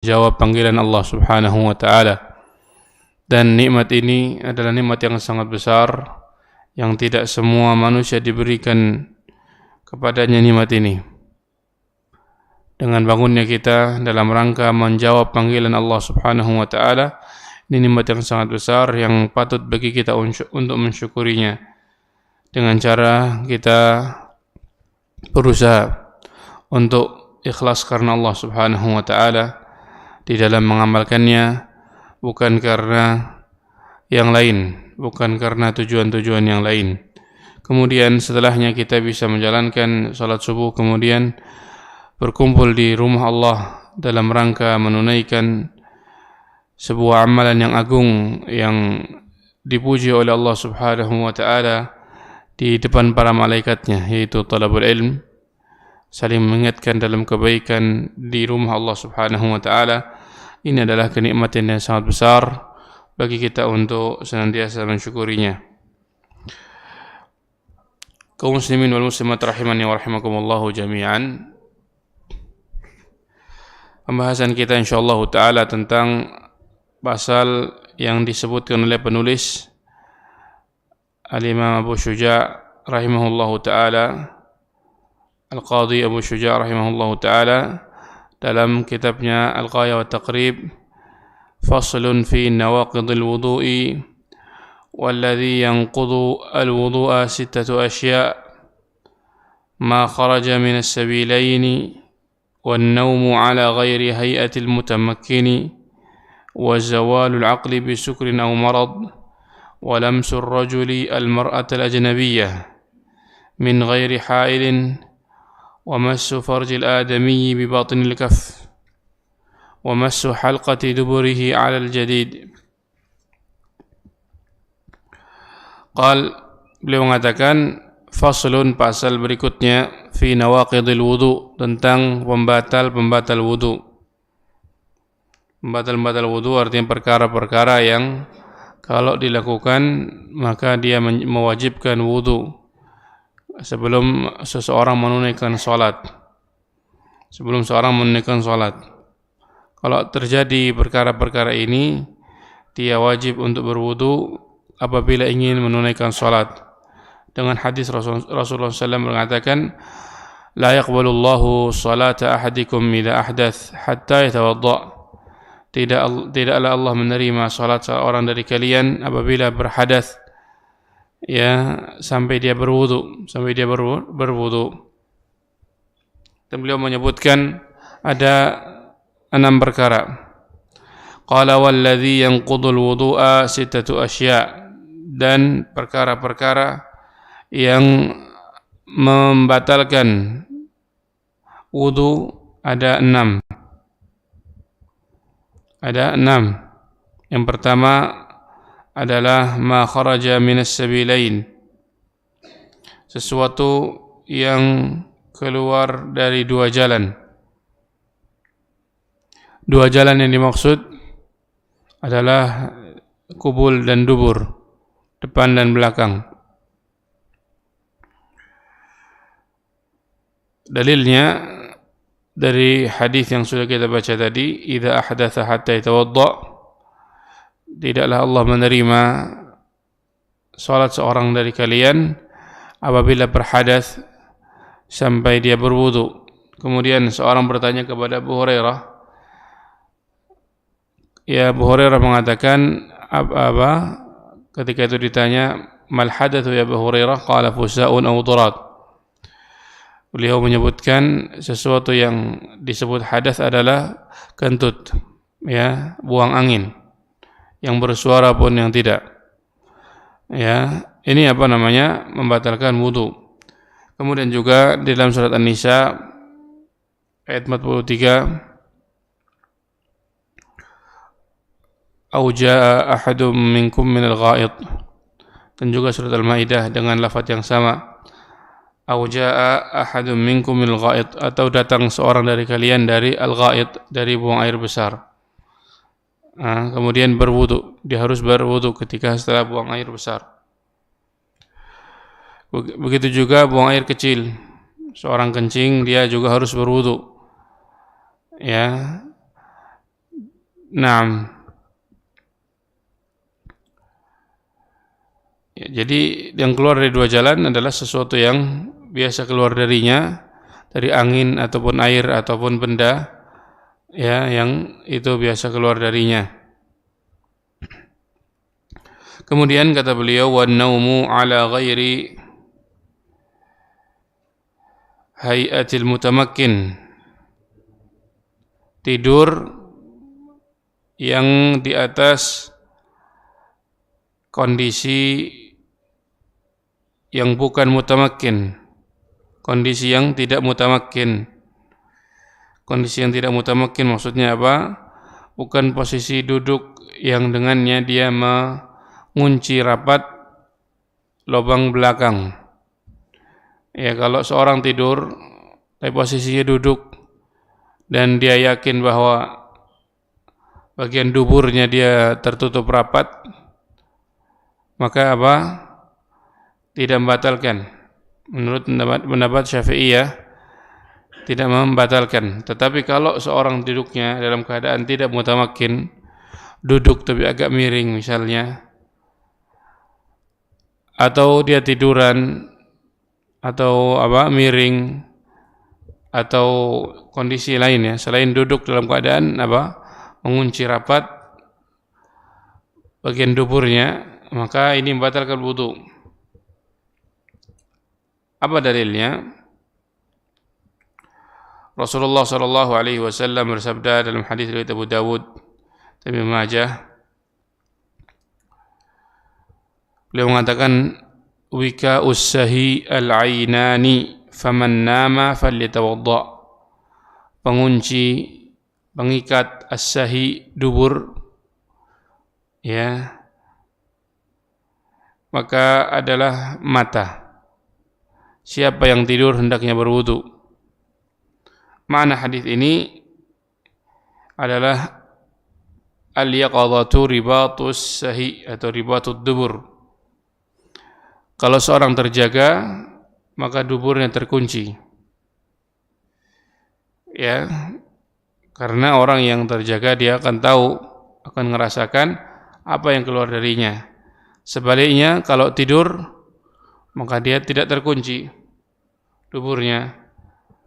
jawab panggilan Allah Subhanahu wa taala. Dan nikmat ini adalah nikmat yang sangat besar yang tidak semua manusia diberikan kepadanya nikmat ini. Dengan bangunnya kita dalam rangka menjawab panggilan Allah Subhanahu wa taala, ini nikmat yang sangat besar yang patut bagi kita untuk mensyukurinya dengan cara kita berusaha untuk ikhlas karena Allah Subhanahu wa taala di dalam mengamalkannya, bukan karena yang lain, bukan karena tujuan-tujuan yang lain. Kemudian setelahnya kita bisa menjalankan salat subuh, kemudian berkumpul di rumah Allah dalam rangka menunaikan sebuah amalan yang agung yang dipuji oleh Allah Subhanahu wa taala di depan para malaikatnya, yaitu talabul ilm, saling mengingatkan dalam kebaikan di rumah Allah Subhanahu wa taala. Ini adalah kenikmatan yang sangat besar bagi kita untuk senantiasa mensyukurinya. Kaum muslimin wal muslimat rahimani wa rahimakumullah jami'an. Pembahasan kita insyaallah taala tentang pasal yang disebutkan oleh penulis Al-Imam Abu Syuja' rahimahullahu taala, Al-Qadhi Abu Syuja' rahimahullahu taala dalam kitabnya Al-Ghayah wa Taqrib, faslun fi nawaqidil wudu'i walladhi yanqudu al-wudu'a sittatu asya' ma kharaja min as-sabilaini wan-nawmu ala ghairi hay'atil mutamakkini wa zawalul aqli bi sukrin aw marad wa lamsu ar-rajuli al-mar'ata al-ajnabiyyah min ghairi ha'ilin ومس فرج الآدمي بباطن الكف ومس حلقة دبره على الجديد. Beliau mengatakan faslun, pasal berikutnya, fi nawaqidil wudu, tentang pembatal wudu. Pembatal wudu artinya perkara-perkara yang kalau dilakukan maka dia mewajibkan wudu sebelum seseorang menunaikan salat. Kalau terjadi perkara-perkara ini, dia wajib untuk berwudu apabila ingin menunaikan salat. Dengan hadis Rasulullah SAW mengatakan, la yaqbalullahu salata ahadikum idza ahdath hatta yatawadda. Tidaklah Allah menerima salat seorang dari kalian apabila berhadas, sampai dia berwudu. Dan beliau menyebutkan ada 6 perkara. Qala walladhi yanqudul wudu'a sittatu asya', dan perkara-perkara yang membatalkan wudu ada 6. Yang pertama adalah ma kharaja minas sabilain, sesuatu yang keluar dari 2 jalan. 2 jalan yang dimaksud adalah kubul dan dubur, depan dan belakang. Dalilnya dari hadis yang sudah kita baca tadi, idza ahdatha hatta yatawadda, tidaklah Allah menerima salat seorang dari kalian apabila berhadas sampai dia berwudu. Kemudian seorang bertanya kepada Abu Hurairah. Abu Hurairah mengatakan apa? Ketika itu ditanya, mal hadatsu ya Abu Hurairah? Qala fusa'un aw durat. Beliau menyebutkan sesuatu yang disebut hadas adalah kentut, buang angin, yang bersuara pun yang tidak. Ini membatalkan wudu. Kemudian juga di dalam surat An-Nisa ayat 43, au jaa ahadum minkum minal ghaid, dan juga surat Al-Maidah dengan lafaz yang sama, au jaa ahadum minkum minal ghaid, atau datang seorang dari kalian dari al-ghaid, dari buang air besar. Kemudian berwudu, dia harus berwudu ketika setelah buang air besar. Begitu juga buang air kecil, seorang kencing dia juga harus berwudu. Naam. Ya, jadi yang keluar dari dua jalan adalah sesuatu yang biasa keluar darinya, dari angin ataupun air ataupun benda, ya, yang itu biasa keluar darinya. Kemudian kata beliau, wan naumu ala ghairi hayatil mutamakkin, tidur yang di atas kondisi yang bukan mutamakkin, kondisi yang tidak mutamakkin. Kondisi yang tidak mutamakkin maksudnya apa? Bukan posisi duduk yang dengannya dia mengunci rapat lubang belakang. Ya, kalau seorang tidur tapi posisinya duduk dan dia yakin bahwa bagian duburnya dia tertutup rapat, maka apa? Tidak membatalkan. Menurut pendapat Syafi'iyah tidak membatalkan. Tetapi kalau seorang duduknya dalam keadaan tidak mutamakkin, duduk tapi agak miring misalnya, atau dia tiduran atau miring, atau kondisi lain ya selain duduk dalam keadaan mengunci rapat bagian duburnya, maka ini membatalkan wudu. Apa dalilnya? Rasulullah sallallahu alaihi wasallam bersabda dalam hadis riwayat Abu Dawud dan Ibnu Majah, beliau mengatakan, wika ussahi al-ainani faman nama falyatawadda. Pengunci, pengikat as-sahi, dubur, ya, maka adalah mata. Siapa yang tidur hendaknya berwudu. Makna hadis ini adalah al-yaqadhatu ribatus sahi atau ribatud dubur. Kalau seorang terjaga, maka duburnya terkunci. Ya, karena orang yang terjaga dia akan tahu, akan merasakan apa yang keluar darinya. Sebaliknya kalau tidur, maka dia tidak terkunci duburnya,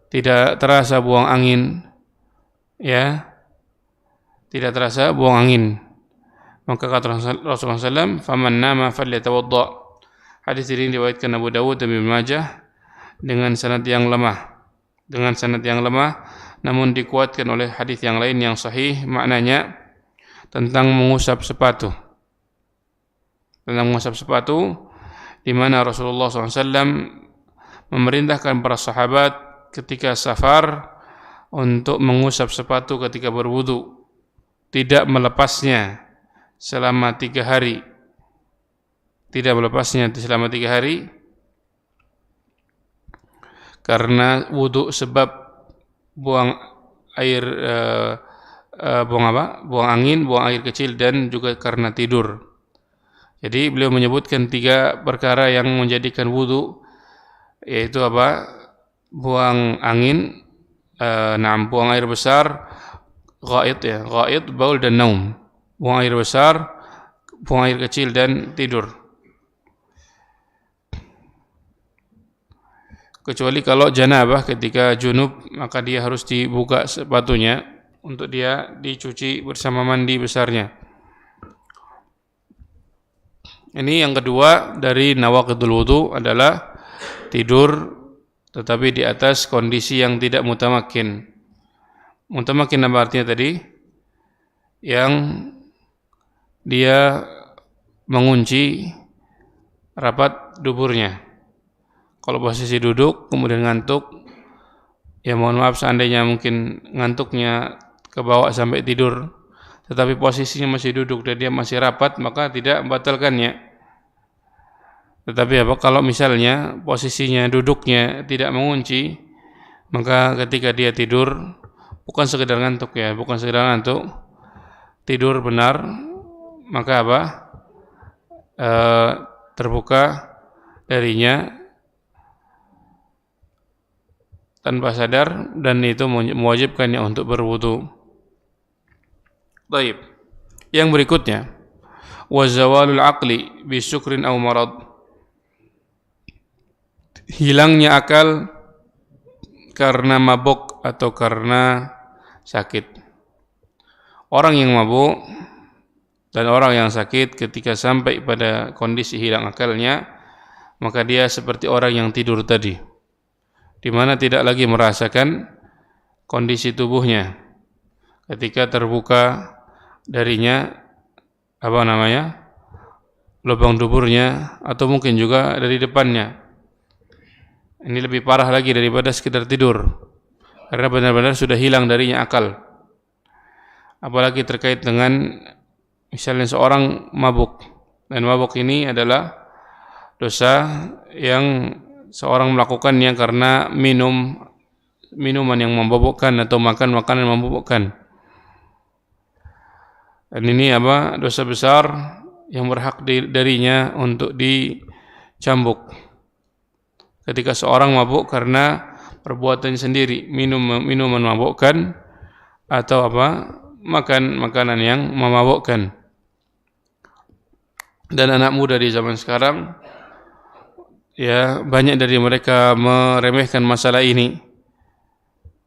tidak terasa buang angin, ya, tidak terasa buang angin. Maka kata Rasulullah SAW, faman nama falyatawadda. Hadis ini diriwayatkan Abu Dawud dan Ibnu Majah dengan sanad yang lemah, namun dikuatkan oleh hadis yang lain yang sahih, maknanya tentang mengusap sepatu. Di mana Rasulullah SAW memerintahkan para sahabat ketika safar untuk mengusap sepatu ketika berwudu, tidak melepasnya selama 3 hari. Karena wudu sebab buang air, buang angin, buang air kecil, dan juga karena tidur. Jadi beliau menyebutkan 3 perkara yang menjadikan wudu, yaitu buang angin, buang air besar, ghaid, baul dan naum. Buang air besar, buang air kecil, dan tidur. Kecuali kalau janabah, ketika junub, maka dia harus dibuka sepatunya untuk dia dicuci bersama mandi besarnya. Ini yang kedua dari nawaqidul wudu adalah tidur tetapi di atas kondisi yang tidak mutamakkin. Mutamakkin apa artinya tadi? Yang dia mengunci rapat duburnya. Kalau posisi duduk kemudian ngantuk, ya mohon maaf seandainya mungkin ngantuknya kebawa sampai tidur, tetapi posisinya masih duduk dan dia masih rapat, maka tidak membatalkannya. Tetapi kalau misalnya posisinya duduknya tidak mengunci, maka ketika dia tidur, bukan sekedar ngantuk, tidur benar, maka terbuka darinya tanpa sadar, dan itu mewajibkannya untuk berwudu. Taib. Yang berikutnya, wa zawalul aqli bi syukrin aw marad. Hilangnya akal karena mabuk atau karena sakit. Orang yang mabuk dan orang yang sakit ketika sampai pada kondisi hilang akalnya, maka dia seperti orang yang tidur tadi, di mana tidak lagi merasakan kondisi tubuhnya ketika terbuka darinya lubang duburnya, atau mungkin juga dari depannya. Ini lebih parah lagi daripada sekedar tidur, karena benar-benar sudah hilang darinya akal. Apalagi terkait dengan misalnya seorang mabuk, dan mabuk ini adalah dosa yang seorang melakukannya karena minuman yang memabukkan atau makan makanan yang memabukkan. Dan ini dosa besar yang berhak darinya untuk dicambuk. Ketika seorang mabuk karena perbuatannya sendiri, minuman memabukkan atau makan makanan yang memabukkan. Dan anak muda di zaman sekarang, ya, banyak dari mereka meremehkan masalah ini.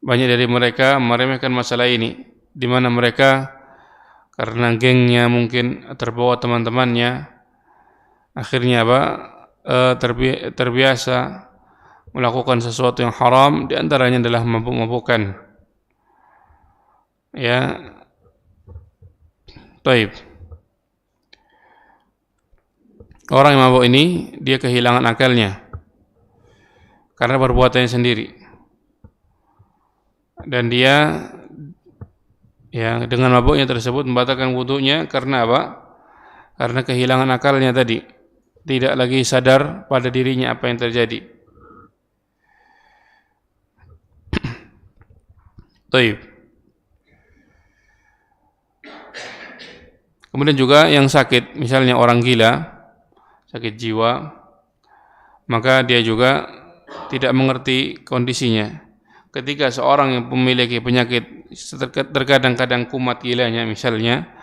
Banyak dari mereka meremehkan masalah ini, di mana mereka karena gengnya mungkin terbawa teman-temannya, akhirnya terbiasa melakukan sesuatu yang haram, di antaranya adalah mabuk-mabukan. Ya, taib. Orang yang mabuk ini dia kehilangan akalnya karena perbuatannya sendiri, dan dia dengan mabuknya tersebut membatalkan wudunya karena Karena kehilangan akalnya tadi, tidak lagi sadar pada dirinya apa yang terjadi. Taib. Kemudian juga yang sakit, misalnya orang gila, sakit jiwa, maka dia juga tidak mengerti kondisinya. Ketika seorang yang memiliki penyakit terkadang-kadang kumat gilanya misalnya,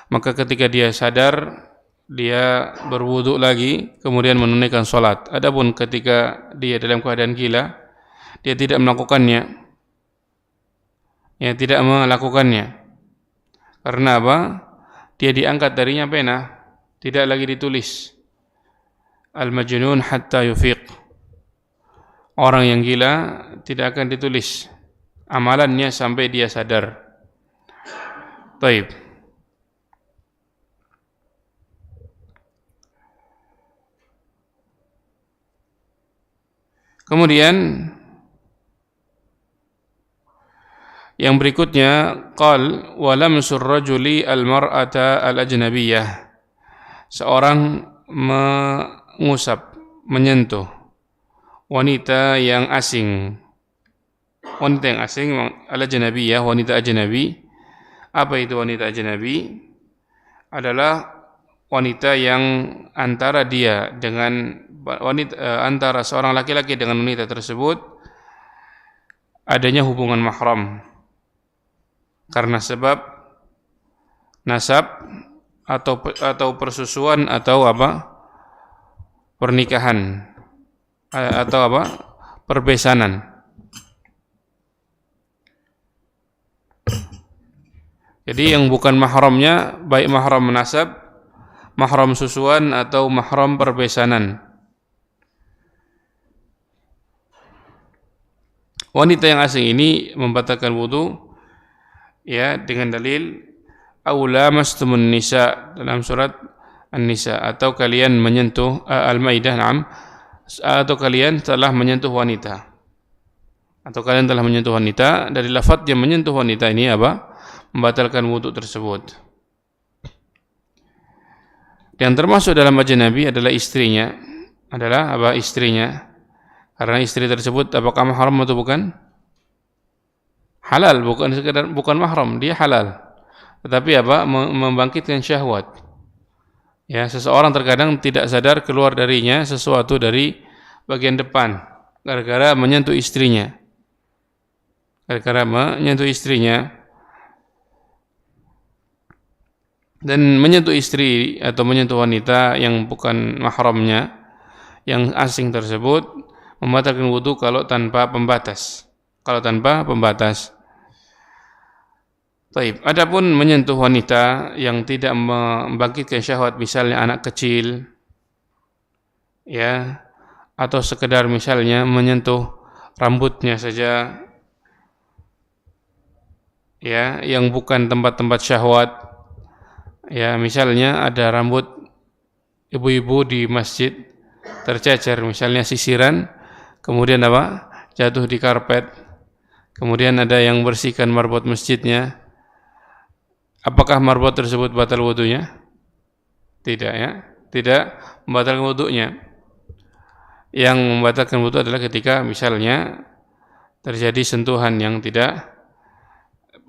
maka ketika dia sadar, dia berwudu lagi, kemudian menunaikan sholat. Adapun ketika dia dalam keadaan gila, dia tidak melakukannya. Tidak melakukannya. Karena dia diangkat darinya pena, tidak lagi ditulis. Al-majnun hatta yufiq. Orang yang gila tidak akan ditulis amalannya sampai dia sadar. Taib. Kemudian yang berikutnya, qal wa lamsur rajuli al-mar'ata al-ajnabiyyah. Seorang mengusap, menyentuh wanita yang asing. Wanita yang asing, al-ajnabiyyah, wanita ajnabi. Apa itu wanita ajnabi? Adalah wanita yang antara dia dengan antara seorang laki-laki dengan wanita tersebut adanya hubungan mahram karena sebab nasab atau persusuan atau pernikahan atau perbesanan. Jadi yang bukan mahramnya, baik mahram nasab, mahram susuan atau mahram perbesanan. Wanita yang asing ini membatalkan wudu dengan dalil aula mastumun nisa dalam surat An-Nisa, atau kalian menyentuh Al-Maidah, atau kalian telah menyentuh wanita. Atau kalian telah menyentuh wanita, dari lafaz yang menyentuh wanita ini membatalkan wudu tersebut. Dan termasuk dalam ajnabi adalah istrinya, istrinya. Karena istri tersebut apakah mahram atau bukan? Halal, bukan mahram, dia halal. Tetapi membangkitkan syahwat. Ya, seseorang terkadang tidak sadar keluar darinya sesuatu dari bagian depan gara-gara menyentuh istrinya. Dan menyentuh istri atau menyentuh wanita yang bukan mahramnya, yang asing tersebut, membatalkan wudu kalau tanpa pembatas. Kalau tanpa pembatas. Taib. Adapun menyentuh wanita yang tidak membangkitkan syahwat, misalnya anak kecil, ya, atau sekedar misalnya menyentuh rambutnya saja, ya, yang bukan tempat-tempat syahwat, ya, misalnya ada rambut ibu-ibu di masjid tercecer, misalnya sisiran, kemudian apa? Jatuh di karpet, kemudian ada yang bersihkan marbot masjidnya. Apakah marbot tersebut batal wudunya? Tidak, ya, tidak membatalkan wudunya. Yang membatalkan wudu adalah ketika misalnya terjadi sentuhan yang tidak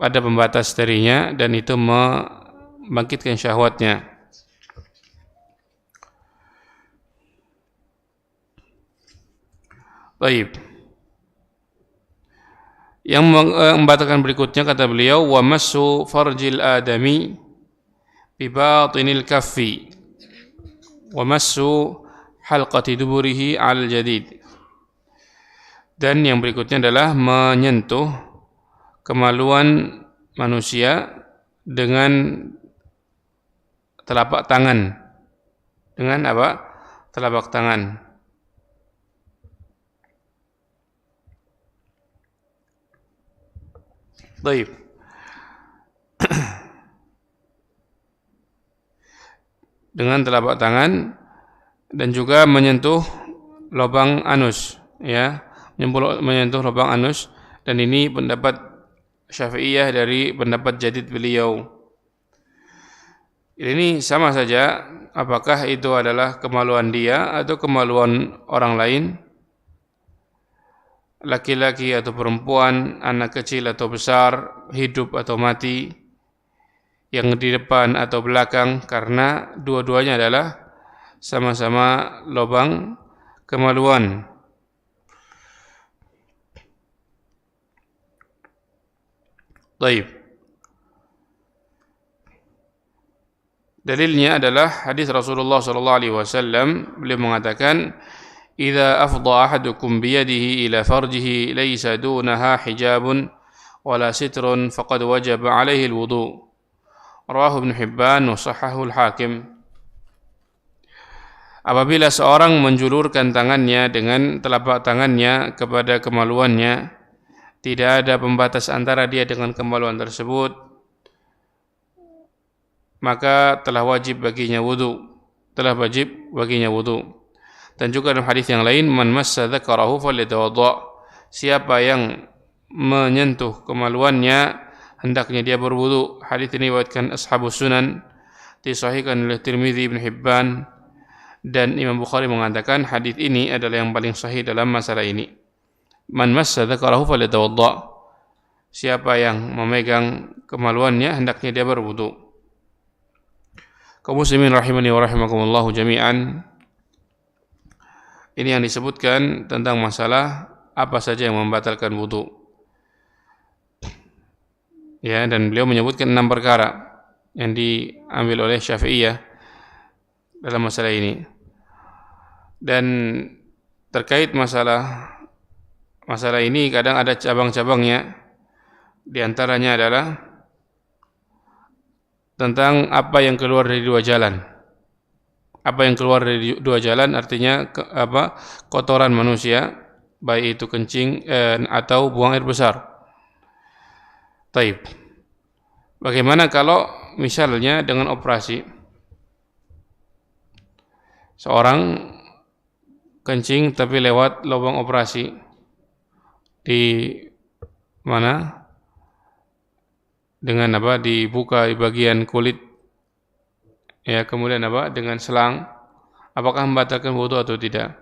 ada pembatas darinya dan itu membangkitkan syahwatnya. Baik. Yang membatalkan berikutnya kata beliau, wa massu farjil adami bi batinil kaffi wa massu halqati duburihi al jadid. Dan yang berikutnya adalah menyentuh kemaluan manusia dengan telapak tangan. Dengan apa? Telapak tangan. Baik. Dengan telapak tangan dan juga menyentuh lubang anus, ya, menyentuh lubang anus, dan ini pendapat Syafi'iyah dari pendapat jadid beliau. Ini sama saja apakah itu adalah kemaluan dia atau kemaluan orang lain, laki-laki atau perempuan, anak kecil atau besar, hidup atau mati, yang di depan atau belakang, karena dua-duanya adalah sama-sama lubang kemaluan. Baik. Dalilnya adalah hadis Rasulullah SAW. Beliau mengatakan, "Idza afdha ahadukum biyadihi ila farjihi laysa dunaha hijabun wala sitrun faqad wajaba alaihi alwudu." Rawahu Ibnu Hibban wa sahhahu al-Hakim. Apabila seorang menjulurkan tangannya dengan telapak tangannya kepada kemaluannya, tidak ada pembatas antara dia dengan kemaluan tersebut, maka telah wajib baginya wudu. Dan juga dalam hadis yang lain, man massa dzakarahu falyatawadda. Siapa yang menyentuh kemaluannya, hendaknya dia berwudu. Hadis ini diriwayatkan Ashabus Sunan, disahihkan oleh Tirmizi, Ibnu Hibban, dan Imam Bukhari mengatakan hadis ini adalah yang paling sahih dalam masalah ini. Man massa dzakarahu falyatawadda. Siapa yang memegang kemaluannya, hendaknya dia berwudu. Kaum muslimin rahimani wa rahimakumullah jami'an. Ini yang disebutkan tentang masalah apa saja yang membatalkan wudu. Ya, dan beliau menyebutkan 6 perkara yang diambil oleh Syafi'iyah dalam masalah ini. Dan terkait masalah ini kadang ada cabang-cabangnya. Di antaranya adalah tentang apa yang keluar dari dua jalan. Apa yang keluar dari dua jalan artinya kotoran manusia, baik itu kencing atau buang air besar. Taib. Bagaimana kalau misalnya dengan operasi, seorang kencing tapi lewat lubang operasi di mana? Dengan dibuka di bagian kulit, ya, kemudian dengan selang, apakah membatalkan wudu atau tidak?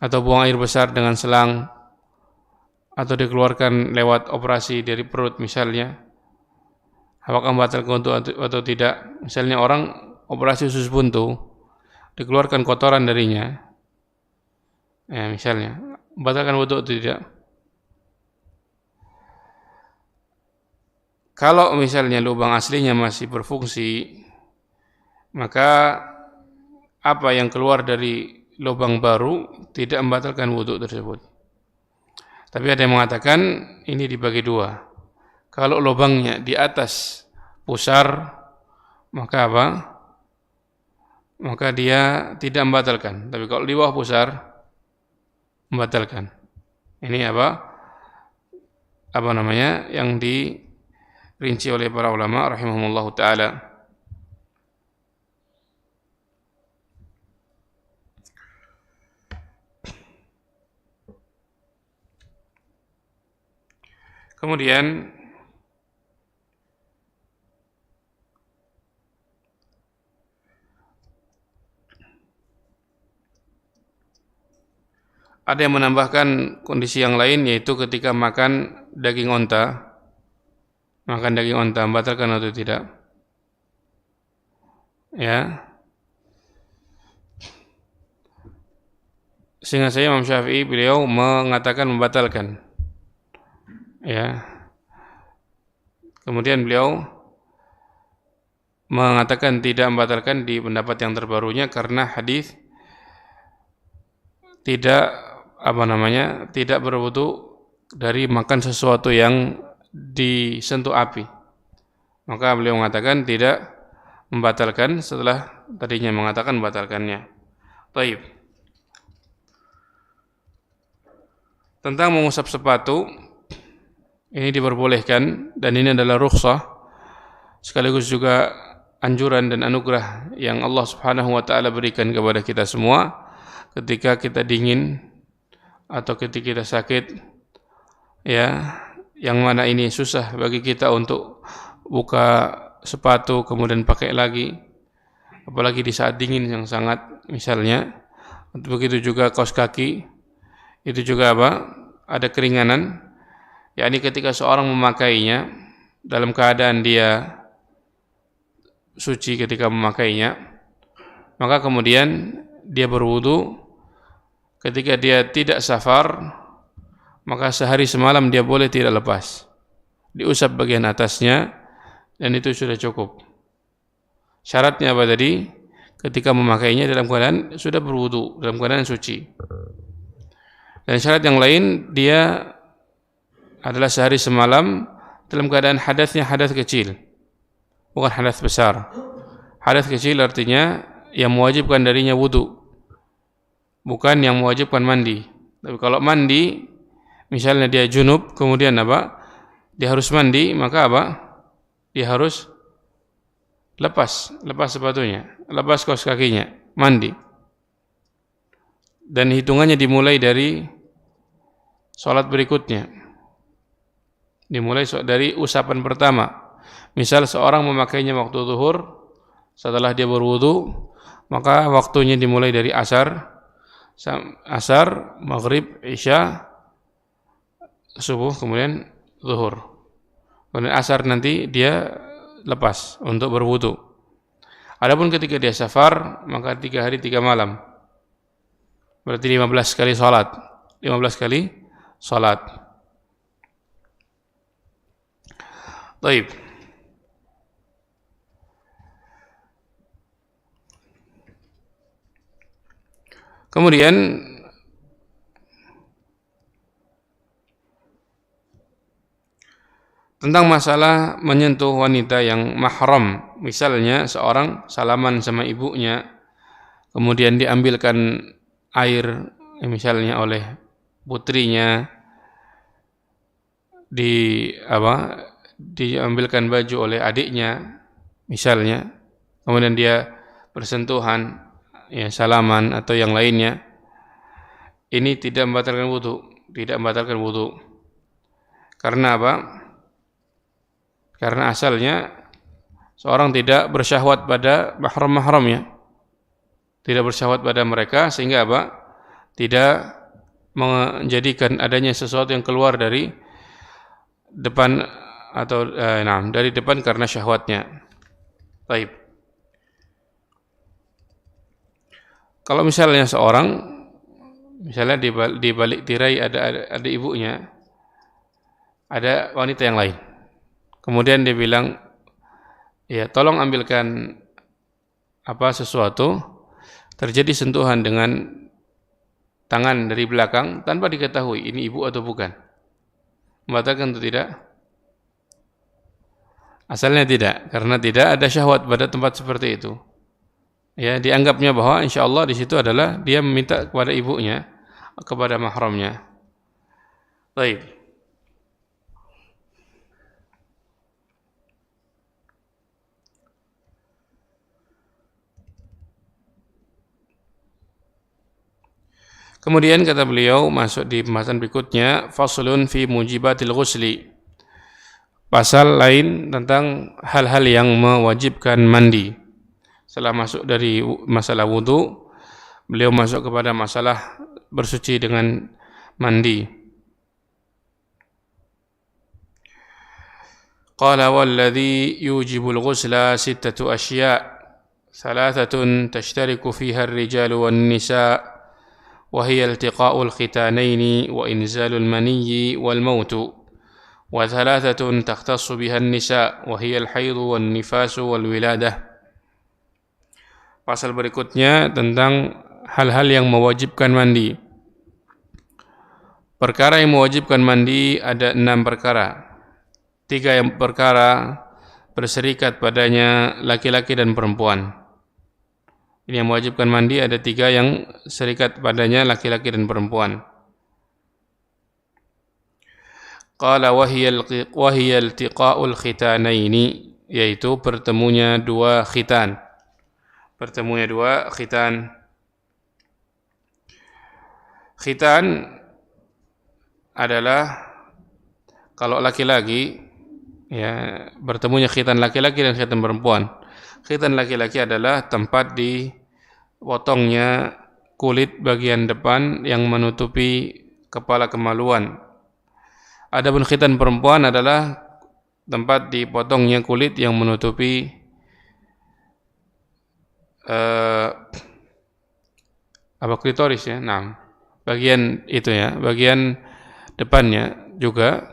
Atau buang air besar dengan selang, atau dikeluarkan lewat operasi dari perut misalnya, apakah membatalkan wudu atau tidak? Misalnya orang operasi usus buntu, dikeluarkan kotoran darinya, ya, misalnya, membatalkan wudu atau tidak? Kalau misalnya lubang aslinya masih berfungsi, maka apa yang keluar dari lubang baru tidak membatalkan wudhu tersebut. Tapi ada yang mengatakan ini dibagi dua. Kalau lubangnya di atas pusar, maka apa? Maka dia tidak membatalkan. Tapi kalau di bawah pusar, membatalkan. Ini apa? Apa namanya? Yang dirinci oleh para ulama rahimahumullah ta'ala. Kemudian ada yang menambahkan kondisi yang lain, yaitu ketika makan daging onta. Makan daging onta membatalkan atau tidak? Ya. Sehingga saya Imam Syafi'i beliau mengatakan membatalkan. Ya. Kemudian beliau mengatakan tidak membatalkan di pendapat yang terbarunya karena hadis tidak tidak berwudu dari makan sesuatu yang disentuh api. Maka beliau mengatakan tidak membatalkan setelah tadinya mengatakan membatalkannya. Baik. Tentang mengusap sepatu, ini diperbolehkan dan ini adalah rukhsah sekaligus juga anjuran dan anugerah yang Allah Subhanahu wa taala berikan kepada kita semua ketika kita dingin atau ketika kita sakit, ya, yang mana ini susah bagi kita untuk buka sepatu kemudian pakai lagi, apalagi di saat dingin yang sangat, misalnya. Begitu juga kaos kaki, itu juga ada keringanan, yakni ketika seorang memakainya dalam keadaan dia suci ketika memakainya, maka kemudian dia berwudu. Ketika dia tidak safar, maka sehari semalam dia boleh tidak lepas, diusap bagian atasnya, dan itu sudah cukup. Syaratnya apa tadi? Ketika memakainya dalam keadaan sudah berwudu, dalam keadaan suci. Dan syarat yang lain, dia adalah sehari semalam dalam keadaan hadasnya hadas kecil, bukan hadas besar. Hadas kecil artinya yang mewajibkan darinya wudu, bukan yang mewajibkan mandi. Tapi kalau mandi, misalnya dia junub, kemudian dia harus mandi, maka dia harus lepas sepatunya, lepas kaos kakinya, mandi. Dan hitungannya dimulai dari sholat berikutnya, dimulai dari usapan pertama. Misal seorang memakainya waktu zuhur, setelah dia berwudu, maka waktunya dimulai dari asar, maghrib, isya, subuh, kemudian zuhur. Kemudian asar nanti dia lepas untuk berwudu. Adapun ketika dia safar, maka 3 hari 3 malam. Berarti 15 kali salat. 15 kali salat. Baik. Kemudian tentang masalah menyentuh wanita yang mahram, misalnya seorang salaman sama ibunya, kemudian diambilkan air misalnya oleh putrinya, diambilkan baju oleh adiknya misalnya, kemudian dia bersentuhan, ya, salaman atau yang lainnya, ini tidak membatalkan wudu. Karena apa? Karena asalnya seorang tidak bersyahwat pada mahram-mahramnya, tidak bersyahwat pada mereka, sehingga tidak menjadikan adanya sesuatu yang keluar dari depan atau dari depan karena syahwatnya. Baik. Kalau misalnya seorang, misalnya di balik tirai ada ibunya, ada wanita yang lain, Kemudian dia bilang, ya tolong ambilkan sesuatu, terjadi sentuhan dengan tangan dari belakang tanpa diketahui ini ibu atau bukan. Membatalkan atau tidak? Asalnya tidak, karena tidak ada syahwat pada tempat seperti itu. Ya, dianggapnya bahwa insya Allah di situ adalah dia meminta kepada ibunya, kepada mahramnya. Baik. Kemudian kata beliau masuk di pembahasan berikutnya, faslun fi mujibatil ghusli. Pasal lain tentang hal-hal yang mewajibkan mandi. Setelah masuk dari masalah wudu, beliau masuk kepada masalah bersuci dengan mandi. Qala walladhi yujibul ghusla sittatu asya', thalathatun tashtariku fiha ar-rijalu wan-nisa', وهي التقاء الختانين وإنزال المني والموت وثلاثة تختص بها النساء وهي الحيض والنفاس والولادة. Pasal berikutnya tentang hal-hal yang mewajibkan mandi. Perkara yang mewajibkan mandi ada 6 perkara. 3 perkara berserikat padanya laki-laki dan perempuan. Ini yang mewajibkan mandi ada 3 yang serikat padanya laki-laki dan perempuan. Qala wahiya iltiqa'ul khitanaini, yaitu bertemunya 2 khitan. Bertemunya 2 khitan. Khitan adalah kalau laki-laki, ya, bertemunya khitan laki-laki dan khitan perempuan. Khitan laki-laki adalah tempat dipotongnya kulit bagian depan yang menutupi kepala kemaluan. Adapun khitan perempuan adalah tempat dipotongnya kulit yang menutupi klitoris, ya. Nah, bagian itu, ya, bagian depannya juga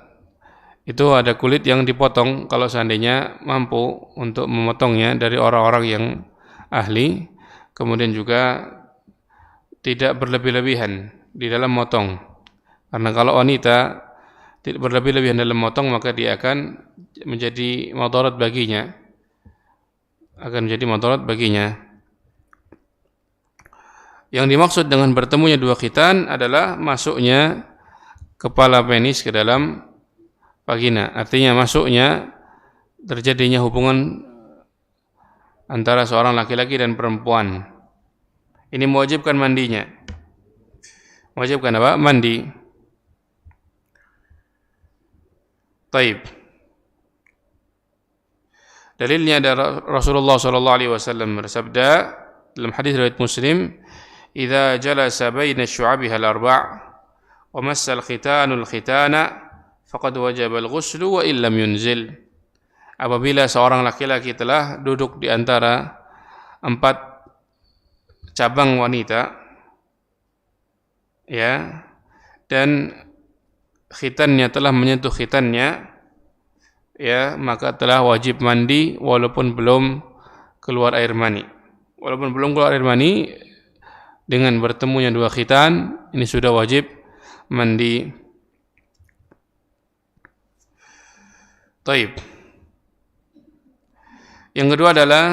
itu ada kulit yang dipotong kalau seandainya mampu untuk memotongnya dari orang-orang yang ahli, kemudian juga tidak berlebih-lebihan di dalam motong. Karena kalau wanita tidak berlebih-lebihan dalam motong, maka dia akan menjadi madarat baginya. Yang dimaksud dengan bertemunya 2 khitan adalah masuknya kepala penis ke dalam vagina, artinya masuknya, terjadinya hubungan antara seorang laki-laki dan perempuan. Ini mewajibkan mandinya. Mewajibkan apa? Mandi. Taib. Dalilnya ada Rasulullah SAW bersabda dalam hadis riwayat Muslim, "Idza jalasa baina syu'abiha al-arba' wa massa al-khitanu al-khitana faqad wajaba al-ghuslu wa illam yunzil." Apabila seorang laki-laki telah duduk di antara 4 cabang wanita, ya, dan khitannya telah menyentuh khitannya, ya, maka telah wajib mandi walaupun belum keluar air mani. Walaupun belum keluar air mani, dengan bertemunya 2 khitan ini sudah wajib mandi. Taib. Yang kedua adalah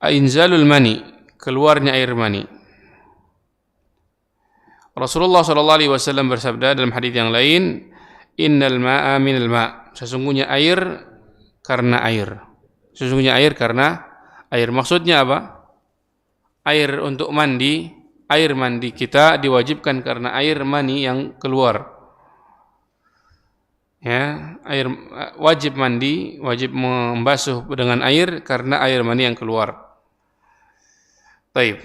inzalul mani, keluarnya air mani. Rasulullah SAW bersabda dalam hadis yang lain, "Innal ma'a minal ma'." Sesungguhnya air karena air. Sesungguhnya air karena air. Maksudnya apa? Air untuk mandi, air mandi kita diwajibkan karena air mani yang keluar. Ya, air wajib mandi, wajib membasuh dengan air karena air mani yang keluar. Taib.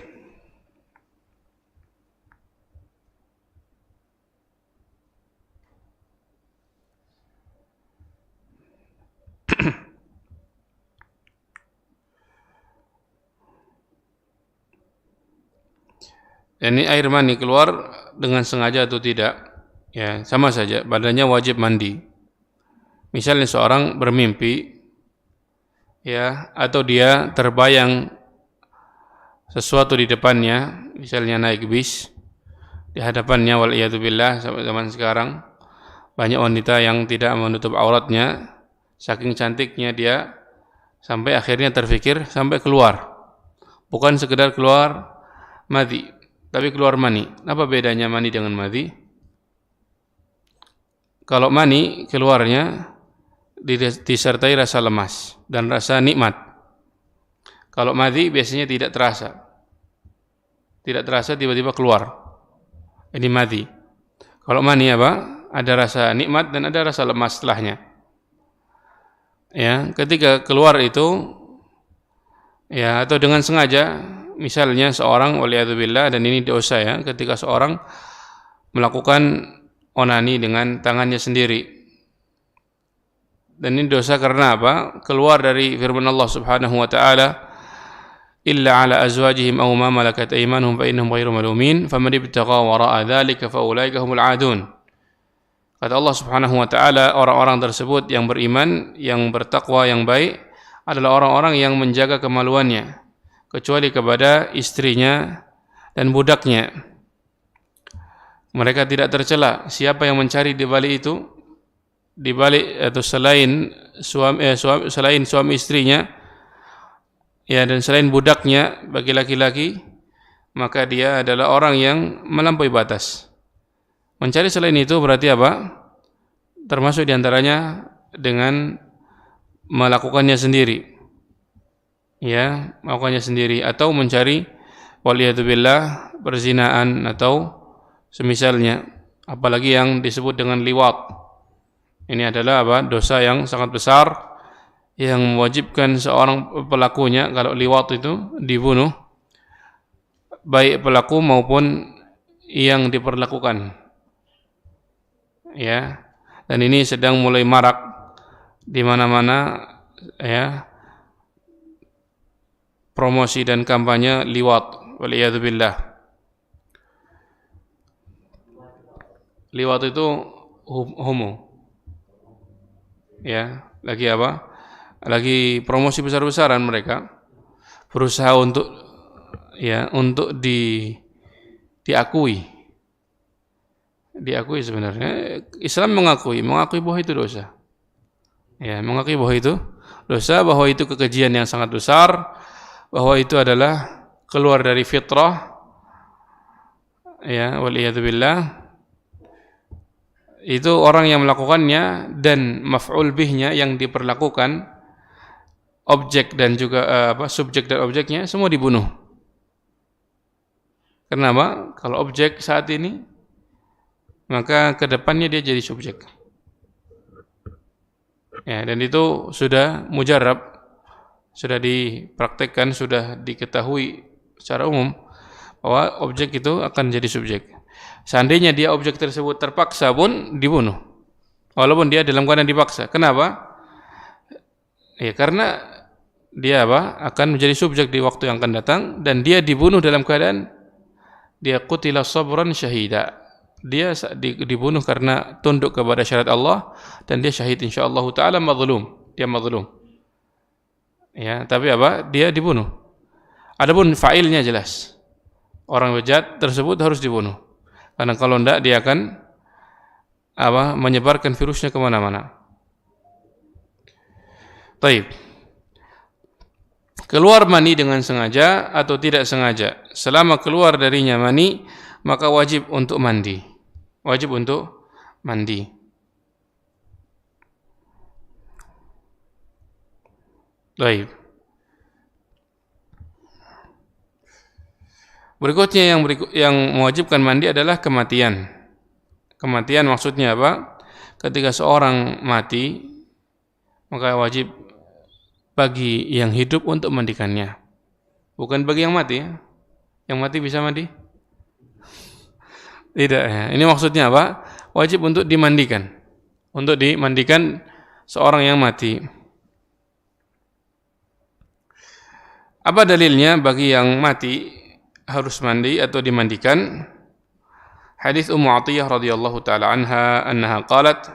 Ini air mani keluar dengan sengaja atau tidak, ya sama saja, badannya wajib mandi. Misalnya seorang bermimpi, ya, atau dia terbayang sesuatu di depannya, misalnya naik bis di hadapannya, waliyadzubillah, sampai zaman sekarang banyak wanita yang tidak menutup auratnya, saking cantiknya dia, sampai akhirnya terfikir sampai keluar, bukan sekedar keluar madhi, tapi keluar mani. Apa bedanya mani dengan madhi? Kalau mani keluarnya disertai rasa lemas dan rasa nikmat. Kalau madhi biasanya tidak terasa, tiba-tiba keluar. Ini madhi. Kalau mani apa? Ada rasa nikmat dan ada rasa lemas setelahnya. Ya, ketika keluar itu, ya, atau dengan sengaja, misalnya seorang, waliyadzubillah, dan ini dosa ya, ketika seorang melakukan onani dengan tangannya sendiri. Dan ini dosa karena apa? Keluar dari firman Allah Subhanahu wa taala, illa ala azwajihim aw ma malakat aymanuhum fa innahum ghairu malumin faman ibtagha wara'a dzalika fa ulaika humul aadun. Kata Allah Subhanahu wa taala, orang-orang tersebut yang beriman, yang bertakwa, yang baik adalah orang-orang yang menjaga kemaluannya kecuali kepada istrinya dan budaknya. Mereka tidak tercela. Siapa yang mencari di balik itu, di balik atau selain suami istrinya, ya, dan selain budaknya bagi laki-laki, maka dia adalah orang yang melampaui batas. Mencari selain itu berarti apa? Termasuk diantaranya dengan melakukannya sendiri, ya, melakukannya sendiri, atau mencari waliyadzubillah perzinaan atau semisalnya, apalagi yang disebut dengan liwat. Ini adalah apa? Dosa yang sangat besar yang mewajibkan seorang pelakunya, kalau liwat itu, dibunuh, baik pelaku maupun yang diperlakukan. Ya. Dan ini sedang mulai marak di mana-mana, ya, promosi dan kampanye liwat, waliyadzubillah. Liwat itu homo. Ya, lagi apa? Lagi promosi besar-besaran mereka. Berusaha untuk, ya, untuk diakui. Diakui sebenarnya. Islam mengakui bahwa itu dosa. Ya, mengakui bahwa itu dosa, bahwa itu kekejian yang sangat besar, bahwa itu adalah keluar dari fitrah. Ya, waliyadzubillah. Itu orang yang melakukannya dan maf'ul bihnya yang diperlakukan, objek dan juga subjek dan objeknya semua dibunuh. Kenapa? Kalau objek saat ini, maka ke depannya dia jadi subjek. Ya, dan itu sudah mujarab, sudah dipraktekkan, sudah diketahui secara umum bahwa objek itu akan jadi subjek. Seandainya dia objek tersebut terpaksa pun dibunuh, walaupun dia dalam keadaan dipaksa. Kenapa? Ya, karena dia akan menjadi subjek di waktu yang akan datang, dan dia dibunuh dalam keadaan dia qutila sabran syahida. Dia dibunuh karena tunduk kepada syariat Allah, dan dia syahid insyaallah taala mazlum. Dia mazlum. Ya, tapi dia dibunuh. Adapun fa'ilnya jelas. Orang bejat tersebut harus dibunuh. Karena kalau tidak dia akan menyebarkan virusnya kemana-mana. Taib. Keluar mani dengan sengaja atau tidak sengaja, selama keluar darinya mani, maka wajib untuk mandi. Wajib untuk mandi. Taib. Berikutnya yang mewajibkan mandi adalah kematian. Kematian maksudnya apa? Ketika seorang mati, maka wajib bagi yang hidup untuk mandikannya. Bukan bagi yang mati. Yang mati bisa mandi? Tidak. Ini maksudnya apa? Wajib untuk dimandikan. Untuk dimandikan seorang yang mati. Apa dalilnya bagi yang mati harus mandi atau dimandikan? Hadis Ummu Atiyah radhiyallahu taala anha qalat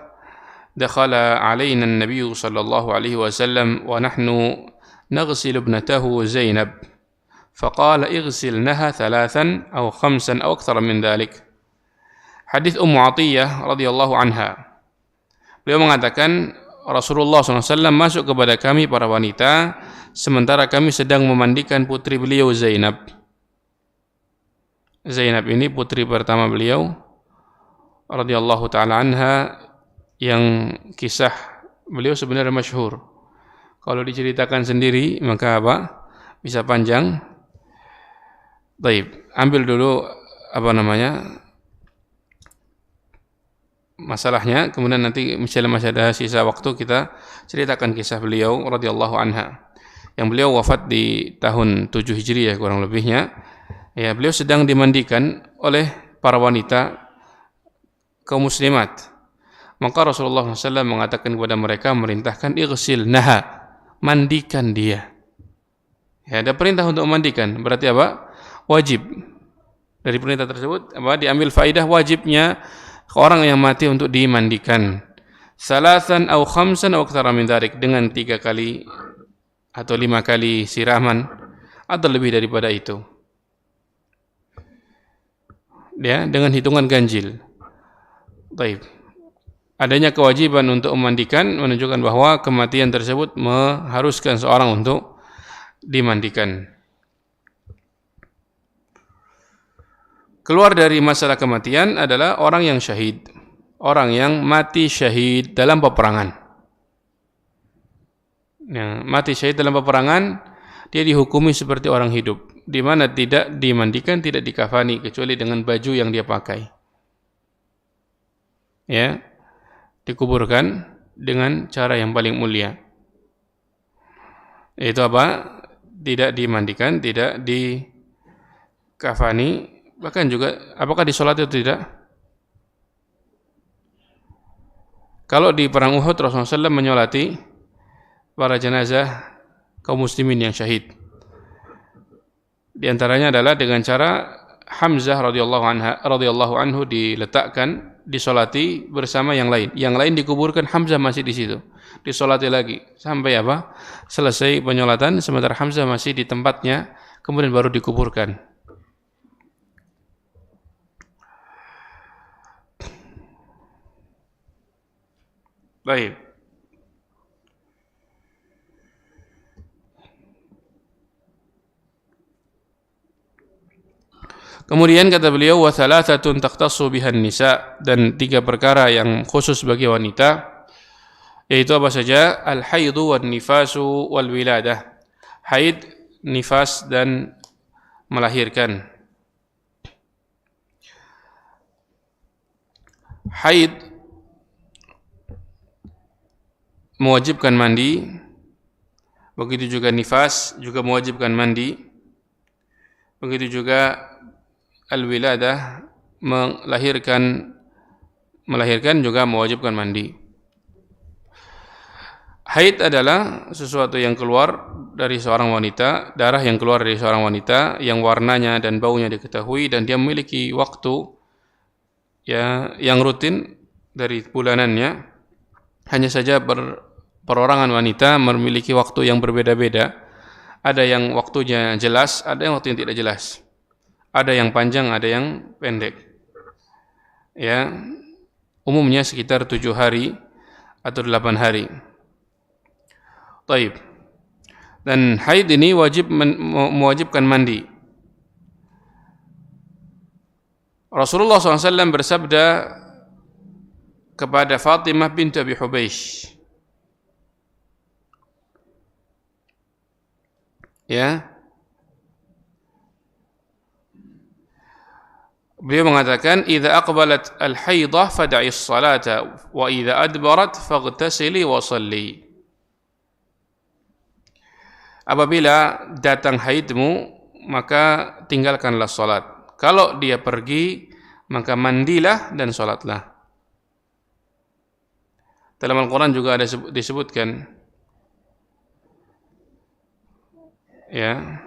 دخل علينا النبي صلى الله عليه وسلم ونحن نغسل ابنته زينب فقال اغسلنها 3 أو 5 أو أكثر من ذلك. Hadis Ummu Atiyah radhiyallahu anha. Beliau mengatakan Rasulullah SAW masuk kepada kami para wanita sementara kami sedang memandikan putri beliau Zainab. Zainab ini putri pertama beliau radhiyallahu taala anha yang kisah beliau sebenarnya masyhur. Kalau diceritakan sendiri maka bisa panjang. Baik, ambil dulu masalahnya, kemudian nanti misalnya masih ada sisa waktu kita ceritakan kisah beliau radhiyallahu anha. Yang beliau wafat di tahun 7 Hijriah kurang lebihnya. Ya, beliau sedang dimandikan oleh para wanita kaum muslimat. Maka Rasulullah SAW mengatakan kepada mereka, merintahkan ighsilnaha, mandikan dia. Ya, ada perintah untuk memandikan, berarti apa? Wajib. Dari perintah tersebut diambil faidah wajibnya orang yang mati untuk dimandikan. 3 atau 5 atau aktsara min dzalik, dengan 3 kali atau 5 kali siraman atau lebih daripada itu. Ya, dengan hitungan ganjil. Baik. Adanya kewajiban untuk memandikan menunjukkan bahwa kematian tersebut mengharuskan seorang untuk dimandikan. Keluar dari masalah kematian adalah orang yang syahid, orang yang mati syahid dalam peperangan. Yang mati syahid dalam peperangan, dia dihukumi seperti orang hidup, di mana tidak dimandikan, tidak dikafani kecuali dengan baju yang dia pakai. Ya, dikuburkan dengan cara yang paling mulia. Itu tidak dimandikan, tidak dikafani. Bahkan juga, apakah disolat itu tidak? Kalau di perang Uhud, Rasulullah SAW menyolati para jenazah kaum muslimin yang syahid. Di antaranya adalah dengan cara Hamzah radhiyallahu anhu diletakkan, disolati bersama yang lain. Yang lain dikuburkan, Hamzah masih di situ, disolati lagi sampai selesai penyolatan, sementara Hamzah masih di tempatnya, kemudian baru dikuburkan. Baik. Kemudian kata beliau, wa thalathatun takhtassu bihan nisa, dan 3 perkara yang khusus bagi wanita, yaitu apa saja? Al-haidu wan nifasu wal wiladah. Haid, nifas, dan melahirkan. Haid mewajibkan mandi, begitu juga nifas juga mewajibkan mandi, begitu juga al-wiladah melahirkan juga mewajibkan mandi. Haid adalah sesuatu yang keluar dari seorang wanita, darah yang keluar dari seorang wanita yang warnanya dan baunya diketahui, dan dia memiliki waktu yang rutin dari bulanannya. Hanya saja perorangan wanita memiliki waktu yang berbeda-beda. Ada yang waktunya jelas, ada yang waktu yang tidak jelas. Ada yang panjang, ada yang pendek. Ya, umumnya sekitar 7 hari atau 8 hari. Taib. Dan haid ini mewajibkan mandi. Rasulullah SAW bersabda kepada Fatimah binti Abi Hubeish, ya, beliau mengatakan, idza aqbalat al-haidah fad'is salata wa idza adbarat faghtasili wa shalli. Apabila datang haidmu, maka tinggalkanlah salat. Kalau dia pergi, maka mandilah dan salatlah. Dalam Al-Quran juga ada disebutkan, ya,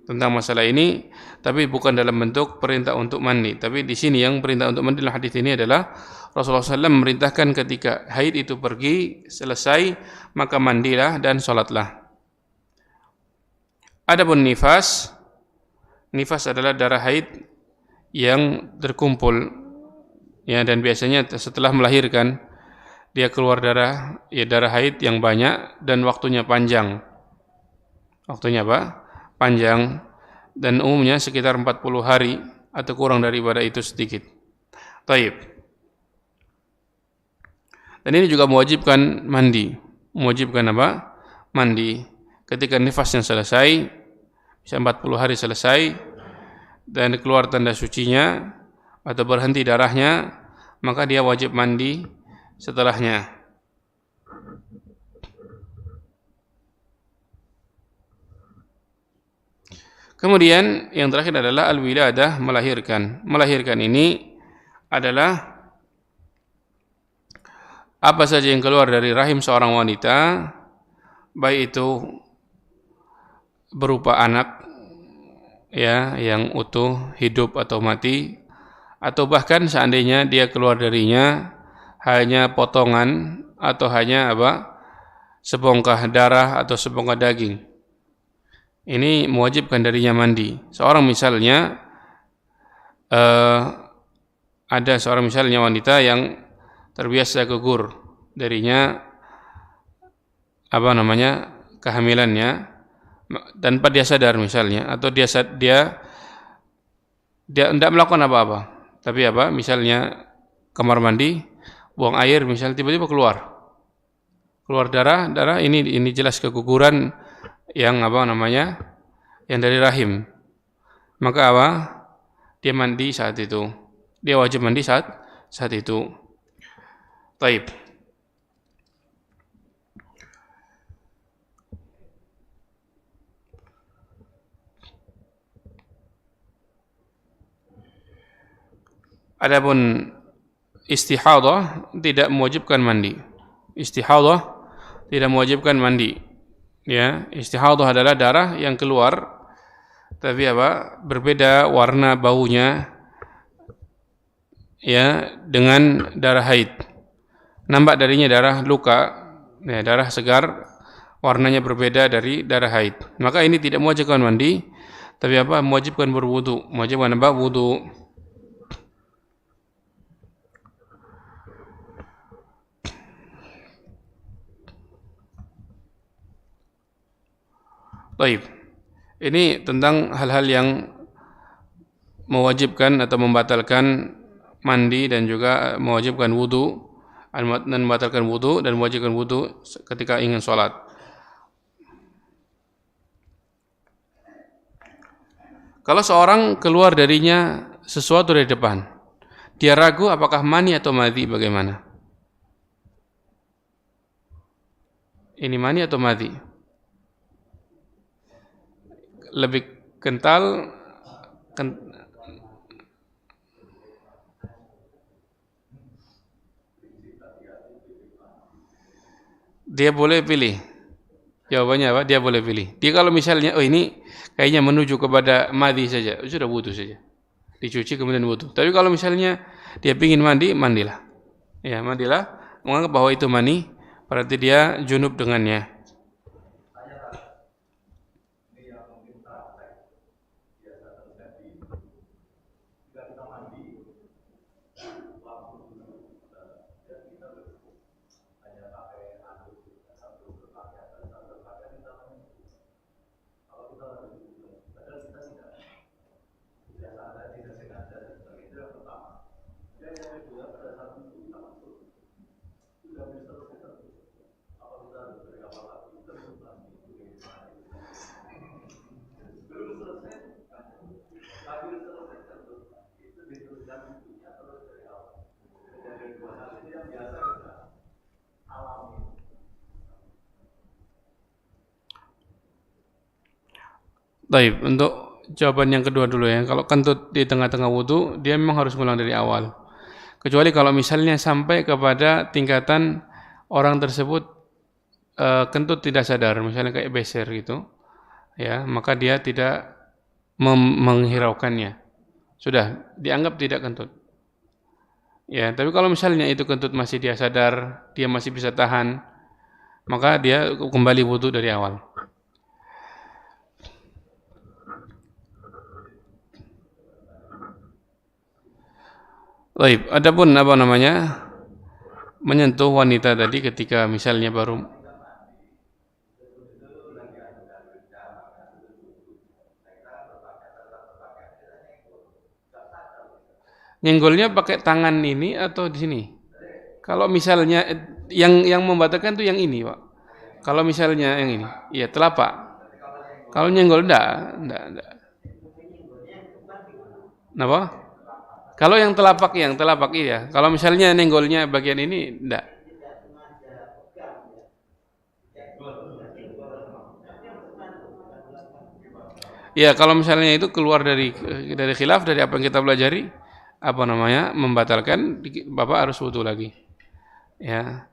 tentang masalah ini, tapi bukan dalam bentuk perintah untuk mandi. Tapi di sini yang perintah untuk mandi dalam hadis ini adalah Rasulullah SAW memerintahkan ketika haid itu pergi, selesai, maka mandilah dan sholatlah. Adapun nifas adalah darah haid yang terkumpul, ya, dan biasanya setelah melahirkan dia keluar darah haid yang banyak dan waktunya panjang. Waktunya apa? Panjang, dan umumnya sekitar 40 hari atau kurang daripada itu sedikit. Taib. Dan ini juga mewajibkan mandi. Mewajibkan apa? Mandi. Ketika nifasnya selesai, bisa 40 hari selesai, dan keluar tanda sucinya, atau berhenti darahnya, maka dia wajib mandi setelahnya. Kemudian yang terakhir adalah al-wiladah, melahirkan. Melahirkan ini adalah apa saja yang keluar dari rahim seorang wanita, baik itu berupa anak, ya, yang utuh, hidup atau mati, atau bahkan seandainya dia keluar darinya hanya potongan atau hanya sebongkah darah atau sebongkah daging. Ini mewajibkan darinya mandi. Seorang misalnya ada seorang misalnya wanita yang terbiasa gugur darinya kehamilannya tanpa dia sadar misalnya, atau dia tidak melakukan apa-apa, tapi misalnya kamar mandi buang air misalnya, tiba-tiba keluar darah ini jelas keguguran yang yang dari rahim, maka dia mandi saat itu, dia wajib mandi saat itu. Taib. Adapun istihadah tidak mewajibkan mandi. Istihadah tidak mewajibkan mandi. Ya, istihadah adalah darah yang keluar tapi berbeda warna baunya, ya, dengan darah haid. Nampak darinya darah luka, ya, darah segar, warnanya berbeda dari darah haid. Maka ini tidak mewajibkan mandi, tapi mewajibkan berwudu. Mewajibkan wudu. Baik. Ini tentang hal-hal yang mewajibkan atau membatalkan mandi dan juga mewajibkan wudu, dan membatalkan wudu dan mewajibkan wudu ketika ingin sholat. Kalau seorang keluar darinya sesuatu dari depan, dia ragu apakah mani atau madhi, bagaimana? Ini mani atau madhi? Lebih kental dia boleh pilih. Jawabannya dia boleh pilih. Dia kalau misalnya ini kayaknya menuju kepada madhi saja, sudah wudu saja, dicuci kemudian wudu. Tapi kalau misalnya dia ingin mandi, mandilah. Ya, mandilah, menganggap bahwa itu mani, berarti dia junub dengannya. Baik, untuk jawaban yang kedua dulu ya. Kalau kentut di tengah-tengah wudu, dia memang harus ngulang dari awal. Kecuali kalau misalnya sampai kepada tingkatan orang tersebut kentut tidak sadar, misalnya kayak beser gitu, ya, maka dia tidak menghiraukannya. Sudah dianggap tidak kentut. Ya, tapi kalau misalnya itu kentut masih dia sadar, dia masih bisa tahan, maka dia kembali wudu dari awal. Baik, adapun apa namanya? Menyentuh wanita tadi ketika misalnya baru nyenggolnya pakai tangan ini atau di sini? Kalau misalnya yang membatalkan tuh yang ini, Pak. Kalau misalnya yang ini, iya telapak. Kalau nyenggol enggak. Kenapa? Kalau yang telapak iya. Kalau misalnya nenggolnya bagian ini enggak. Ya, kalau misalnya itu keluar dari khilaf dari apa yang kita pelajari, apa namanya? Membatalkan, Bapak harus wudu lagi. Ya.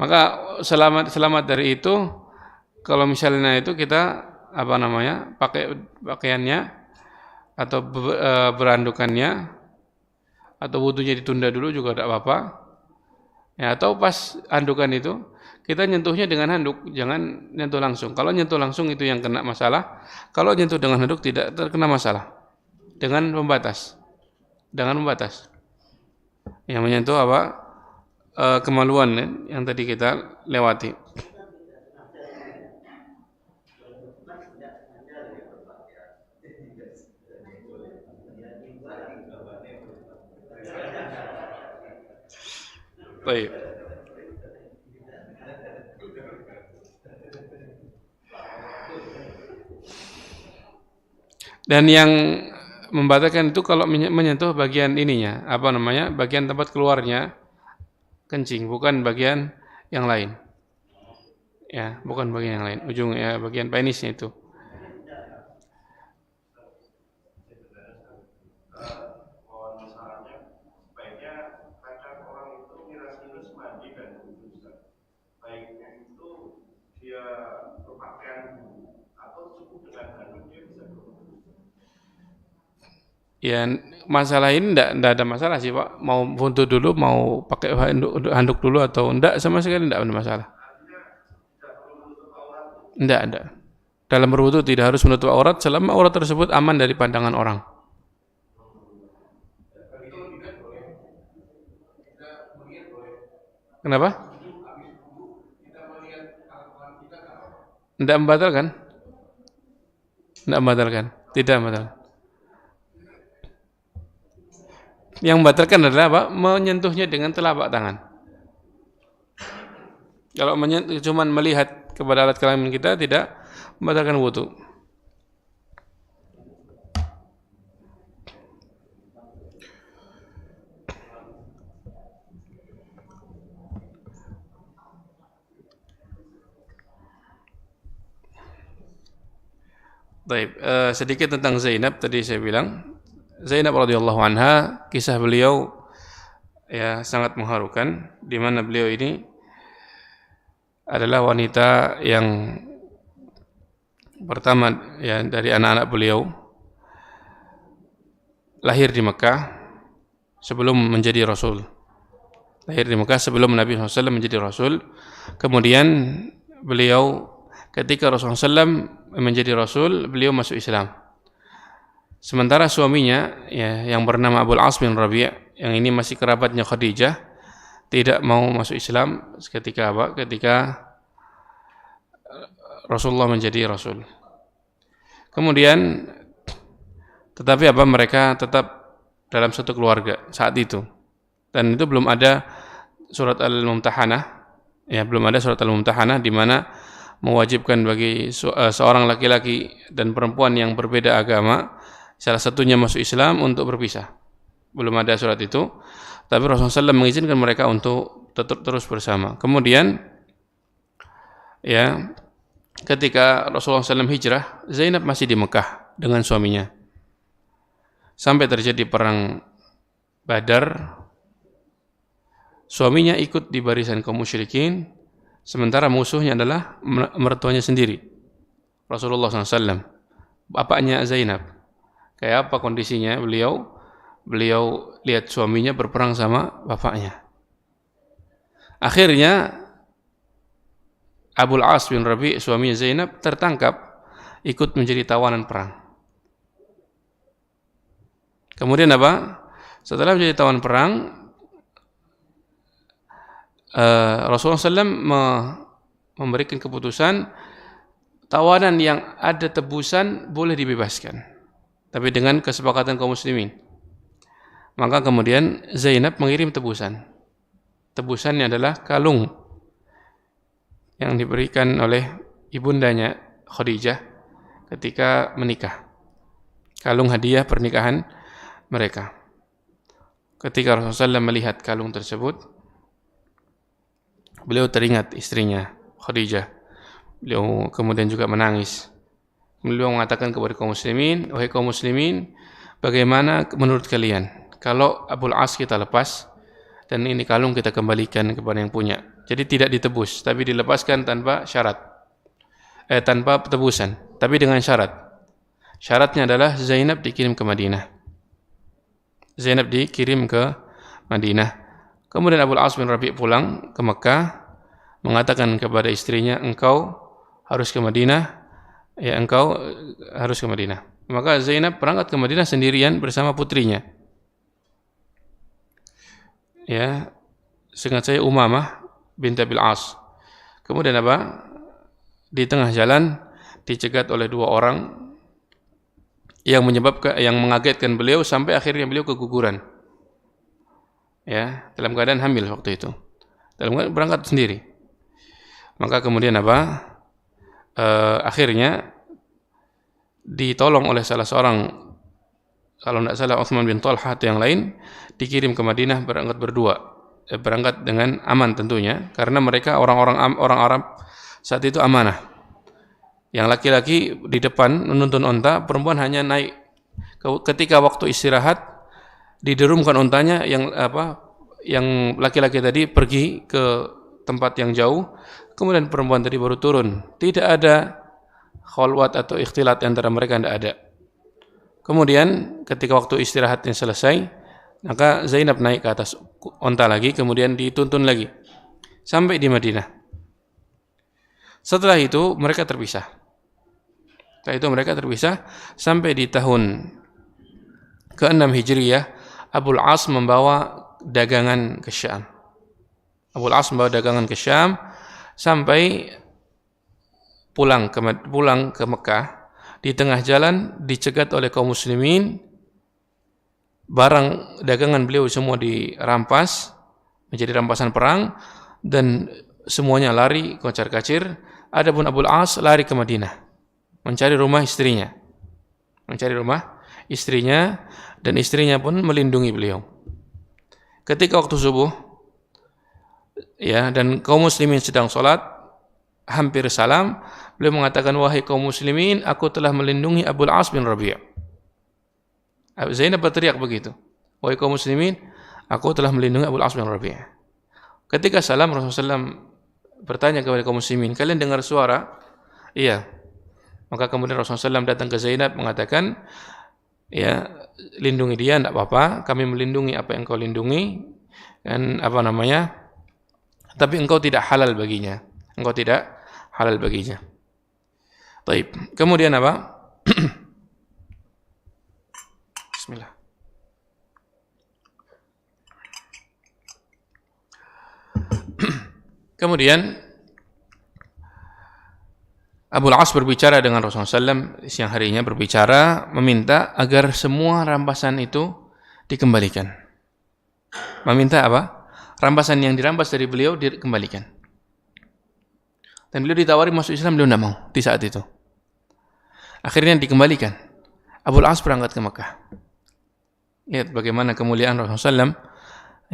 Maka selamat dari itu kalau misalnya itu kita apa namanya? Pakai pakaiannya atau berandukannya atau wudunya ditunda dulu juga tidak apa-apa. Ya, atau pas andukan itu kita nyentuhnya dengan handuk, jangan nyentuh langsung. Kalau nyentuh langsung itu yang kena masalah. Kalau nyentuh dengan handuk tidak terkena masalah. Dengan pembatas. Dengan pembatas. Yang menyentuh apa? Kemaluan yang tadi kita lewati. Baik. Dan yang membatalkan itu kalau menyentuh bagian ininya, apa namanya? Bagian tempat keluarnya kencing, bukan bagian yang lain. Ya, bukan bagian yang lain. Ujungnya bagian penisnya itu. Ya, masalah ini enggak ada masalah sih, Pak. Mau buntu dulu, mau pakai handuk dulu atau enggak sama sekali enggak ada masalah. Enggak. Dalam berwudu tidak harus menutup aurat selama aurat tersebut aman dari pandangan orang. Kenapa? Enggak membatalkan? Enggak membatalkan. Tidak membatalkan. Yang membatalkan adalah apa? Menyentuhnya dengan telapak tangan. Kalau cuman melihat kepada alat kelamin kita tidak membatalkan wudu. Baik, sedikit tentang Zainab tadi saya bilang. Zainab radhiyallahu anha, kisah beliau ya sangat mengharukan di mana beliau ini adalah wanita yang pertama ya dari anak-anak beliau lahir di Mekah sebelum menjadi rasul. Lahir di Mekah sebelum Nabi SAW menjadi rasul. Kemudian beliau ketika Rasulullah SAW menjadi rasul, beliau masuk Islam. Sementara suaminya ya, yang bernama Abul As bin Rabi' yang ini masih kerabatnya Khadijah, tidak mau masuk Islam ketika apa? Ketika Rasulullah menjadi rasul. Kemudian tetapi apa? Mereka tetap dalam satu keluarga saat itu. Dan itu belum ada surat Al-Mumtahanah, ya belum ada surat Al-Mumtahanah di mana mewajibkan bagi seorang laki-laki dan perempuan yang berbeda agama salah satunya masuk Islam untuk berpisah. Belum ada surat itu, tapi Rasulullah SAW mengizinkan mereka untuk tetap terus bersama. Kemudian ya ketika Rasulullah SAW hijrah, Zainab masih di Mekah dengan suaminya. Sampai terjadi perang Badar, suaminya ikut di barisan kaum musyrikin, sementara musuhnya adalah mertuanya sendiri, Rasulullah SAW, bapaknya Zainab. Kayak apa kondisinya beliau? beliau lihat suaminya berperang sama bapaknya. Akhirnya Abul As bin Rabi, suaminya Zainab, tertangkap ikut menjadi tawanan perang. Kemudian apa? Setelah menjadi tawanan perang, Rasulullah SAW memberikan keputusan tawanan yang ada tebusan boleh dibebaskan, tapi dengan kesepakatan kaum muslimin. Maka kemudian Zainab mengirim tebusan. Tebusannya adalah kalung yang diberikan oleh ibundanya Khadijah ketika menikah. Kalung hadiah pernikahan mereka. Ketika Rasulullah SAW melihat kalung tersebut, beliau teringat istrinya Khadijah. Beliau kemudian juga menangis. Beliau mengatakan kepada kaum muslimin, wahai kaum muslimin, bagaimana menurut kalian kalau Abul As kita lepas dan ini kalung kita kembalikan kepada yang punya? Jadi tidak ditebus, tapi dilepaskan tanpa syarat, tanpa tebusan, tapi dengan syarat. Syaratnya adalah Zainab dikirim ke Madinah. Zainab dikirim ke Madinah. Kemudian Abul As bin Rabi' pulang ke Mekah, mengatakan kepada istrinya, engkau harus ke Madinah, ya engkau harus ke Madinah. Maka Zainab berangkat ke Madinah sendirian bersama putrinya. Ya, seingat saya Umamah binti Abil As. Kemudian apa? Di tengah jalan dicegat oleh dua orang yang mengagetkan beliau sampai akhirnya beliau keguguran. Ya, dalam keadaan hamil waktu itu. Dalam keadaan berangkat sendiri. Maka kemudian apa? Akhirnya ditolong oleh salah seorang, kalau tidak salah Utsman bin Talha atau yang lain, dikirim ke Madinah berangkat berdua, berangkat dengan aman tentunya, karena mereka orang Arab saat itu amanah. Yang laki-laki di depan menuntun onta, perempuan hanya naik. Ketika waktu istirahat, diderumkan ontanya, yang laki-laki tadi pergi ke tempat yang jauh, kemudian perempuan tadi baru turun. Tidak ada khalwat atau ikhtilat antara mereka, tidak ada. Kemudian ketika waktu istirahatnya selesai, maka Zainab naik ke atas onta lagi, kemudian dituntun lagi sampai di Madinah. Setelah itu mereka terpisah. Sampai di tahun ke-6 Hijriyah, Abul As membawa dagangan ke Syam. Sampai pulang ke Mekah. Di tengah jalan dicegat oleh kaum muslimin, barang dagangan beliau semua dirampas, menjadi rampasan perang, dan semuanya lari kocar-kacir. Adapun Abul As lari ke Madinah, mencari rumah istrinya, dan istrinya pun melindungi beliau. Ketika waktu subuh, ya, dan kaum muslimin sedang sholat, hampir salam, beliau mengatakan, wahai kaum muslimin, aku telah melindungi Abul As bin Rabi'. Zainab berteriak begitu, wahai kaum muslimin, aku telah melindungi Abul As bin Rabi'. Ketika salam, Rasulullah SAW bertanya kepada kaum muslimin, kalian dengar suara? Iya. Maka kemudian Rasulullah SAW datang ke Zainab mengatakan, ya, lindungi dia, tidak apa-apa, kami melindungi apa yang kau lindungi, dan tapi engkau tidak halal baginya. Baik. Kemudian apa? Bismillah. Kemudian Abul As berbicara dengan Rasulullah SAW siang harinya, berbicara meminta agar semua rampasan itu dikembalikan. Meminta apa? Rampasan yang dirampas dari beliau dikembalikan. Dan beliau ditawari masuk Islam, beliau tidak mau di saat itu. Akhirnya dikembalikan. Abul As berangkat ke Mekah. Lihat bagaimana kemuliaan Rasulullah SAW.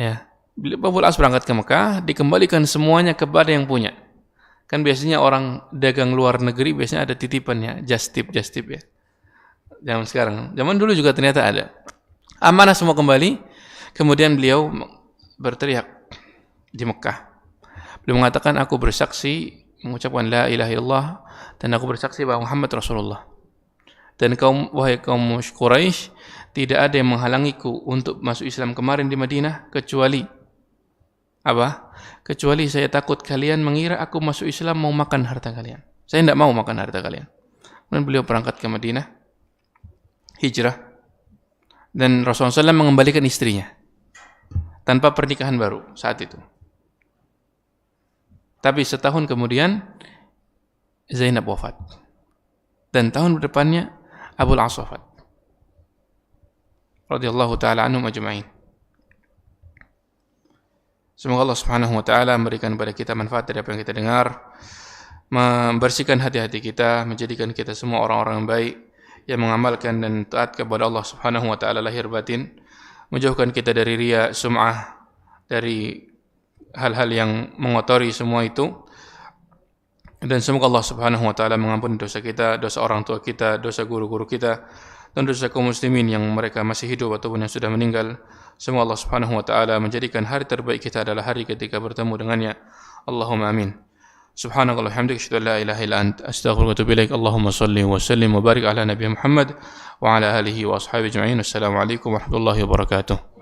Ya. Abul As berangkat ke Mekah, dikembalikan semuanya kepada yang punya. Kan biasanya orang dagang luar negeri biasanya ada titipannya, just tip ya. Zaman dulu juga ternyata ada. Amanah semua kembali. Kemudian beliau berteriak di Mekah. Beliau mengatakan, aku bersaksi, mengucapkan la ilaha illallah, dan aku bersaksi bahwa Muhammad Rasulullah. Dan wahai kaum Quraisy, tidak ada yang menghalangiku untuk masuk Islam kemarin di Madinah kecuali apa? Kecuali saya takut kalian mengira aku masuk Islam mau makan harta kalian. Saya tidak mau makan harta kalian. Kemudian beliau berangkat ke Madinah, hijrah, dan Rasulullah SAW mengembalikan istrinya tanpa pernikahan baru saat itu. Tapi setahun kemudian Zainab wafat, dan tahun berdepannya Abul As wafat radhiyallahu taala anhum ajma'in. Semoga Allah Subhanahu wa taala memberikan kepada kita manfaat dari apa yang kita dengar, membersihkan hati-hati kita, menjadikan kita semua orang-orang yang baik yang mengamalkan dan taat kepada Allah Subhanahu wa taala lahir batin, menjauhkan kita dari riya, sum'ah, dari hal-hal yang mengotori semua itu. Dan semoga Allah Subhanahu wa taala mengampuni dosa kita, dosa orang tua kita, dosa guru-guru kita, dan dosa kaum muslimin yang mereka masih hidup ataupun yang sudah meninggal. Semoga Allah Subhanahu wa taala menjadikan hari terbaik kita adalah hari ketika bertemu dengannya. Allahumma amin. Subhanakallah hamdika asyhadu an la ilaha illa anta astaghfiruka wa atubu ilaik. Allahumma shalli wa sallim wa barik ala nabiyyina Muhammad wa ala alihi wa ashabihi ajma'in. Assalamu alaikum warahmatullahi wabarakatuh.